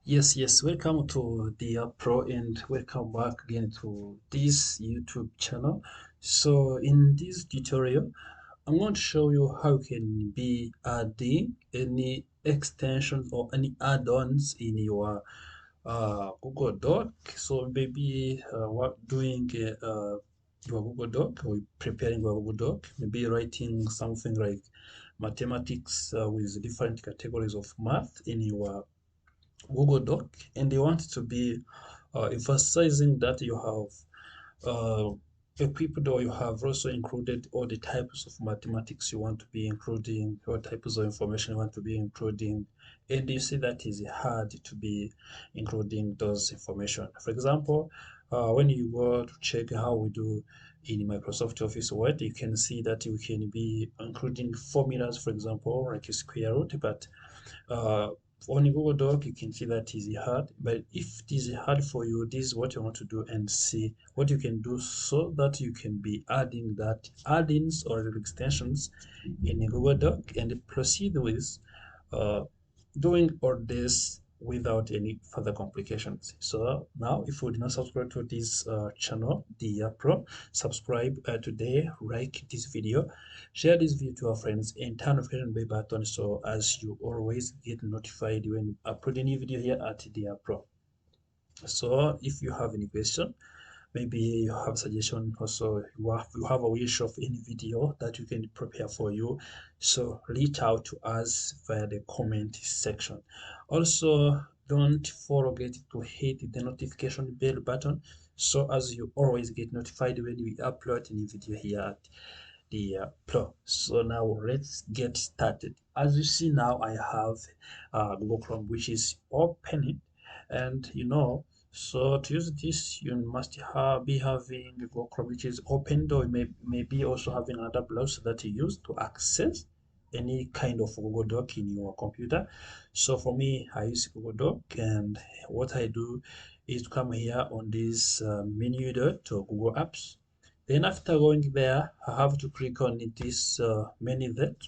Yes, welcome to the Pro and welcome back again to this YouTube channel. So in this tutorial, I'm going to show you how you can be adding any extensions or any add-ons in your Google Doc. So maybe what doing your Google Doc or preparing your Google Doc, maybe writing something like mathematics with different categories of math in your Google Doc, and they want to be emphasizing that you have equipped or you have also included all the types of mathematics you want to be including, all types of information you want to be including, and you see that is hard to be including those information. For example, when you go to check how we do in Microsoft Office Word, you can see that you can be including formulas, for example, like a square root, but uh, on a Google Doc, you can see that is hard, but if it is hard for you, this is what you want to do and see what you can do so that you can be adding that add-ins or extensions in a Google Doc and proceed with uh, doing all this without any further complications. So now, if you did not subscribe to this channel, the Pro, subscribe today, like this video, share this video to our friends, and turn on notification bell button so as you always get notified when we upload a new video here at the Pro. So if you have any question, maybe you have suggestion also, you have a wish of any video that you can prepare for you, so reach out to us via the comment section. Also, don't forget to hit the notification bell button so as you always get notified when we upload any video here at the Pro. So now let's get started. As you see now, I have Google Chrome, which is opening, and so to use this, you must be having Google Chrome, which is open, or maybe also having another browser that you use to access any kind of Google Doc in your computer. So for me, I use Google Doc, and what I do is come here on this menu dot to Google Apps. Then after going there, I have to click on this menu dot.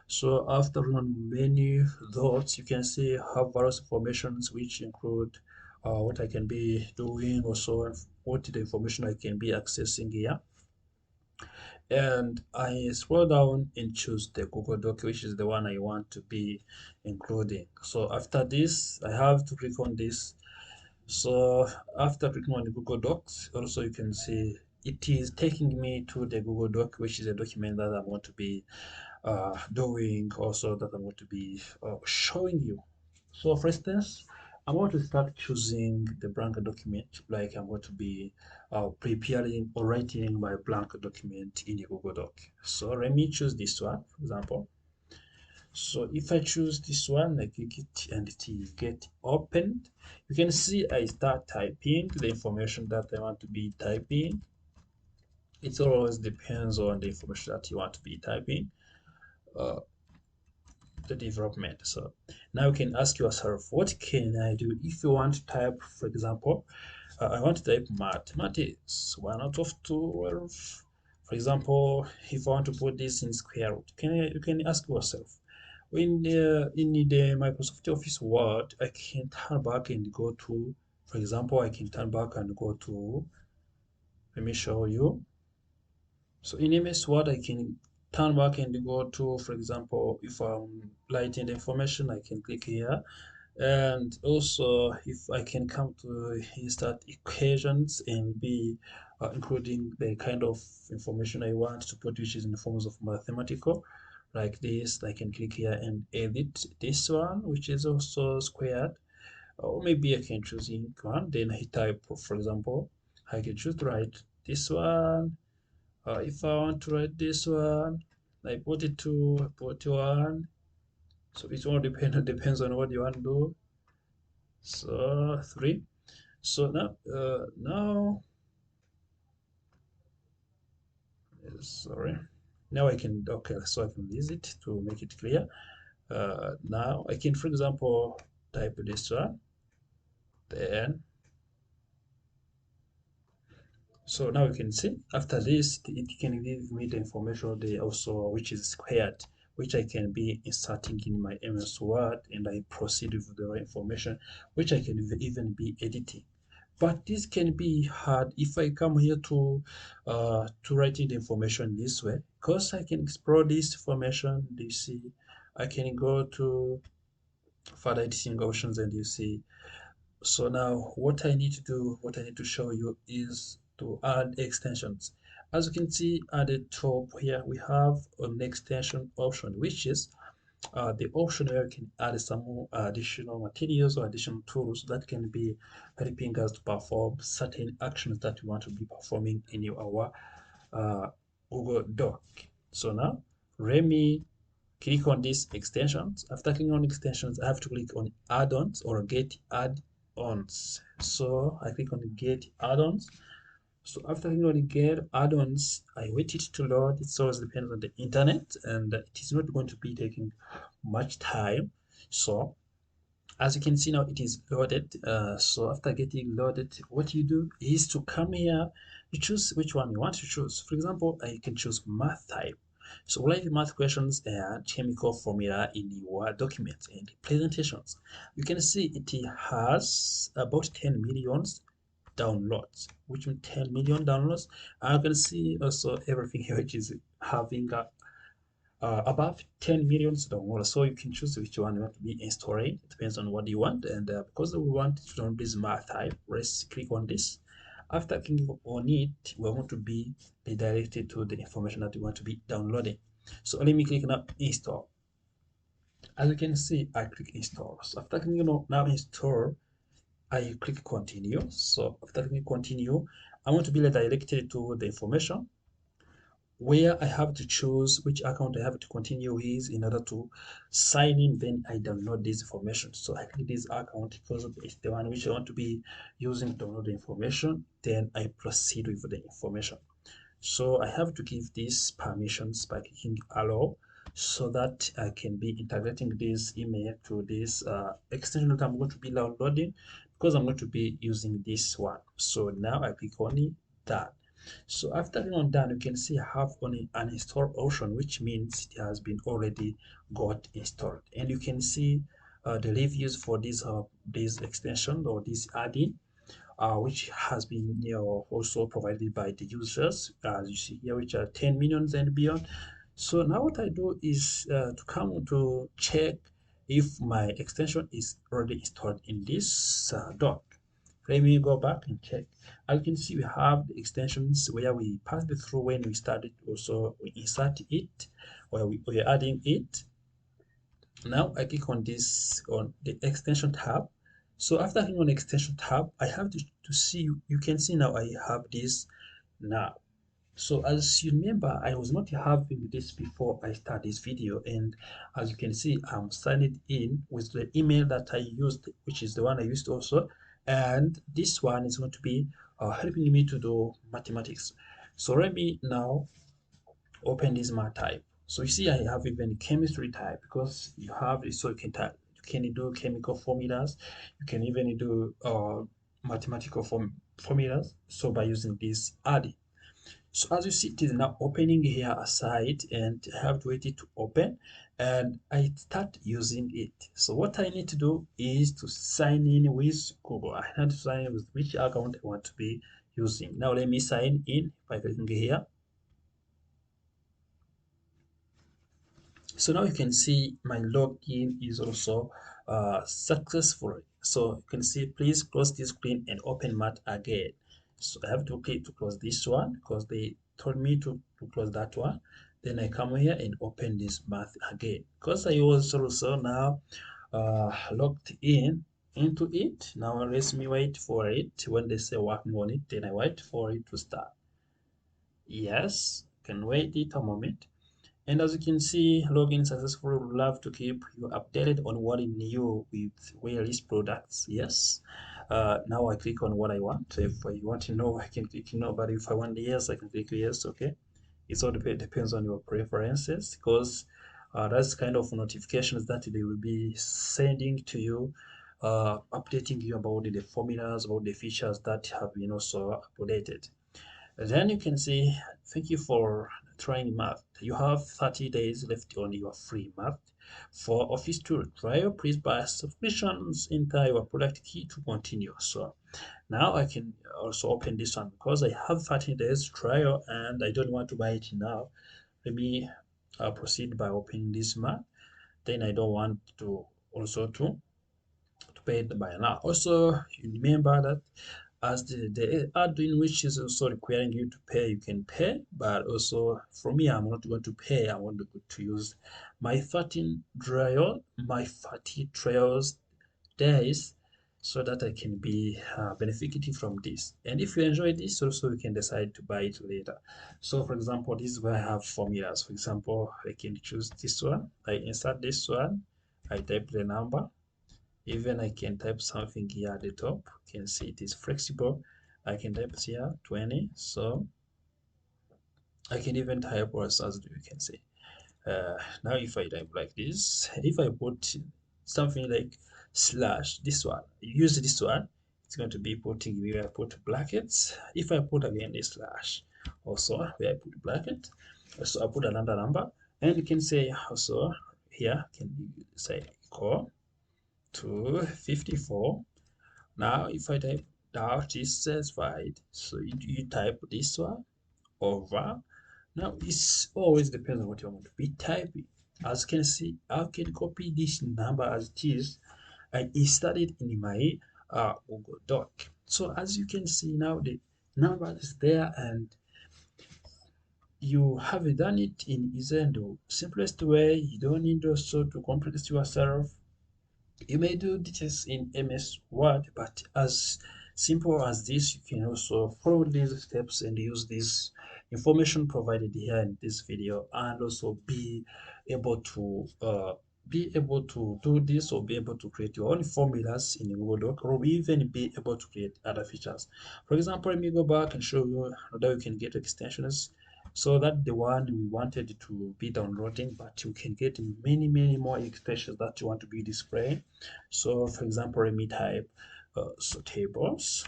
So after on menu dots, you can see have various informations which include what I can be doing, also what the information I can be accessing here. And I scroll down and choose the Google Doc, which is the one I want to be including. So after this, I have to click on this. So after clicking on the Google Docs, also you can see it is taking me to the Google Doc, which is a document that I'm going to be doing, also that I'm going to be showing you. So for instance, I'm going to start choosing the blank document, like I'm going to be preparing or writing my blank document in a Google Doc. So let me choose this one, for example. So if I choose this one, I click it and it will get opened. You can see I start typing the information that I want to be typing. It always depends on the information that you want to be typing. Uh, the development. So now you can ask yourself, what can I do if you want to type, for example, I want to type mathematics 1 out of 12. For example, if I want to put this in square root, you can ask yourself, in the Microsoft Office Word, I can turn back and go to, for example, I can turn back and go to, let me show you. So in MS Word, I can turn back and go to, for example, if I'm writing the information, I can click here. And also, if I can come to start equations and be including the kind of information I want to put, which is in the forms of mathematical, like this, I can click here and edit this one, which is also squared. Or maybe I can choose ink one, then I type, for example, I can choose to write this one. If I want to write this one, I put it to put one. So it all depends on what you want to do. So three. So now sorry. Now I can, okay, so I can use it to make it clear. Now I can, for example, type this one. Then so now you can see after this it can give me the information they also which is squared which I can be inserting in my MS Word, and I proceed with the right information, which I can even be editing. But this can be hard if I come here to writing the information this way, because I can explore this information. You see, I can go to further editing options, and you see. So now what I need to do, what I need to show you is to add extensions. As you can see at the top here, we have an extension option, which is the option where you can add some more additional materials or additional tools that can be helping us to perform certain actions that we want to be performing in our uh, Google Doc. So now let me click on these extensions. After clicking on extensions, I have to click on add-ons or get add-ons. So I click on get add-ons. So after clicking on get add-ons, I wait it to load. It always depends on the internet, and it is not going to be taking much time. So as you can see now, it is loaded. So after getting loaded, what you do is to come here, you choose which one you want to choose. For example, I can choose math type. So write math questions and chemical formula in your documents and presentations. You can see it has about 10 million downloads, which means 10 million downloads. I can see also everything here which is having above 10 million downloads. So you can choose which one you want to be installing. It depends on what you want. And because we want to download this math type, let's click on this. After clicking on it, we want to be redirected to the information that we want to be downloading. So let me click now install. As you can see, I click install. So after clicking on now install, I click continue. So after clicking continue, I want to be redirected to the information where I have to choose which account I have to continue with in order to sign in. Then I download this information. So I click this account because it's the one which I want to be using to download the information. Then I proceed with the information. So I have to give these permissions by clicking allow so that I can be integrating this email to this extension that I'm going to be downloading because I'm going to be using this one. So now I click on it, done. So after clicking on done, you can see I have only an install option, which means it has been already got installed. And you can see the reviews for this extension or this add-in, which has been also provided by the users, as you see here, which are 10 millions and beyond. So now what I do is to come to check if my extension is already installed in this doc. Let me go back and check. As you can see, we have the extensions where we passed it through when we started. Also, we insert it, where we are adding it. Now I click on this on the extension tab. So after clicking on extension tab, I have to see, you can see now I have this now. So as you remember, I was not having this before I start this video, and as you can see, I'm signed in with the email that I used, which is the one I used also, and this one is going to be helping me to do mathematics. So let me now open this math type. So you see I have even chemistry type because you have it, so you can type, you can do chemical formulas, you can even do mathematical formulas, so by using this add. So as you see, it is now opening here aside, and I have to wait it to open and I start using it. So what I need to do is to sign in with Google. I have to sign in with which account I want to be using. Now let me sign in by clicking here. So now you can see my login is also successful. So you can see, please close this screen and open Math again. So I have to click to close this one because they told me to close that one. Then I come here and open this Math again because I was also now logged in into it. Now let me wait for it. When they say working on it, then I wait for it to start. Yes, can wait it a moment. And as you can see, login successful. Would love to keep you updated on what is new with Wheelist products. Yes. Now I click on what I want. If I want to know, I can click no. But if I want yes, I can click yes. Okay. It all depends on your preferences because that's kind of notifications that they will be sending to you, updating you about the formulas, about the features that have been also updated. Then you can see, thank you for trying math. You have 30 days left on your free math for office tour trial. Please buy subscriptions, enter your product key to continue. So now I can also open this one because I have 30 days trial and I don't want to buy it now. Maybe I'll proceed by opening this math. Then I don't want to also to pay it by now. Also, you remember that as the are doing which is also requiring you to pay, you can pay, but also for me, I'm not going to pay. I want to use my 13 trial, my 30 trials days so that I can be benefiting from this. And if you enjoy this, also you can decide to buy it later. So, for example, this is where I have formulas. For example, I can choose this one. I insert this one. I type the number. Even I can type something here at the top. You can see it is flexible. I can type here 20. So I can even type as you can see. Now if I type like this, if I put something like slash, this one, use this one, it's going to be putting where I put brackets. If I put again a slash, also where I put bracket, so I put another number, and you can say also here, can you say equal to 54. Now, if I type dot is satisfied, so you type this one over. Now, it's always depends on what you want to be typing. As you can see, I can copy this number as it is and insert it in my Google Doc. So, as you can see now, the number is there and you have done it in easy and the simplest way. You don't need also to complicate yourself. You may do this in MS Word, but as simple as this, you can also follow these steps and use this information provided here in this video, and also able to be able to do this or be able to create your own formulas in Google Doc, or even be able to create other features. For example, let me go back and show you how you can get extensions. So that the one we wanted to be downloading, but you can get many more extensions that you want to be displaying. So for example, let me type so tables.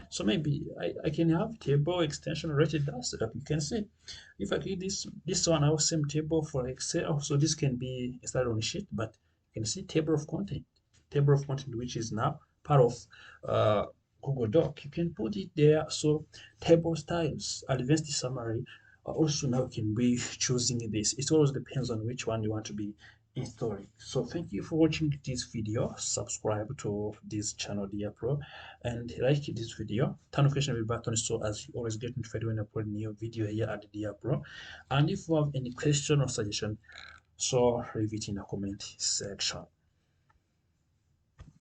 So maybe I can have table extension rated as that you can see. If I click this one, I will same table for Excel. So this can be installed on a sheet, but you can see table of content, which is now part of Google Doc. You can put it there. So table styles, advanced summary. Also now you can be choosing this. It always depends on which one you want to be installing. So thank you for watching this video. Subscribe to this channel, Dear Pro, and like this video. Turn notification bell button so as you always get notified when I upload a new video here at Dear Pro. And if you have any question or suggestion, so leave it in the comment section.